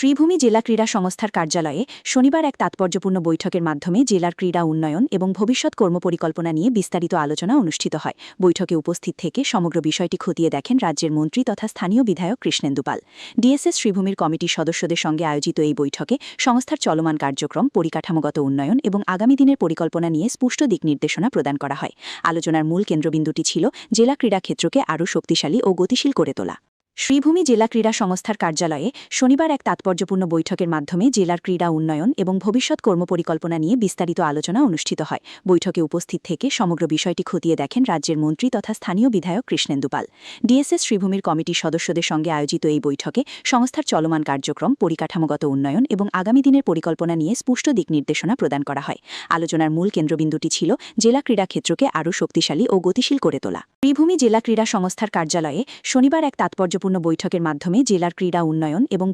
শ্রীভূমি জেলা ক্রীড়া সংস্থার কার্যালয়ে শনিবার এক তাৎপর্যপূর্ণ বৈঠকের মাধ্যমে জেলার ক্রীড়া উন্নয়ন এবং ভবিষ্যৎ কর্মপরিকল্পনা নিয়ে বিস্তারিত আলোচনা অনুষ্ঠিত হয়। বৈঠকে উপস্থিত থেকে সমগ্র বিষয়টি খতিয়ে দেখেন রাজ্যের মন্ত্রী তথা স্থানীয় বিধায়ক কৃষ্ণেন্দু পাল। ডিএসএস শ্রীভূমির কমিটির সদস্যদের সঙ্গে আয়োজিত এই বৈঠকে সংস্থার চলমান কার্যক্রম, পরিকাঠামোগত উন্নয়ন এবং আগামী দিনের পরিকল্পনা নিয়ে স্পষ্ট দিক নির্দেশনা প্রদান করা হয়। আলোচনার মূল কেন্দ্রবিন্দুটি ছিল জেলা ক্রীড়া ক্ষেত্রকে আরও শক্তিশালী ও গতিশীল করে তোলা। শ্রীভূমি জেলা ক্রীড়া সংস্থার কার্যালয়ে শনিবার এক তাৎপর্যপূর্ণ বৈঠকের মাধ্যমে জেলার ক্রীড়া উন্নয়ন এবং ভবিষ্যৎ কর্মপরিকল্পনা নিয়ে বিস্তারিত আলোচনা অনুষ্ঠিত হয়। বৈঠকে উপস্থিত থেকে সমগ্র বিষয়টি খতিয়ে দেখেন রাজ্যের মন্ত্রী তথা স্থানীয় বিধায়ক কৃষ্ণেন্দু পাল। ডিএসএস শ্রীভূমির কমিটির সদস্যদের সঙ্গে আয়োজিত এই বৈঠকে সংস্থার চলমান কার্যক্রম, পরিকাঠামোগত উন্নয়ন এবং আগামী দিনের পরিকল্পনা নিয়ে স্পষ্ট দিক নির্দেশনা প্রদান করা হয়। আলোচনার মূল কেন্দ্রবিন্দুটি ছিল জেলা ক্রীড়া ক্ষেত্রকে আরও শক্তিশালী ও গতিশীল করে তোলা। শ্রীভূমি জেলা ক্রীড়া সংস্থার কার্যালয়ে শনিবার এক তাৎপর্যপূর্ণ বৈঠকের মাধ্যমে জেলার ক্রীড়া উন্নয়ন এবং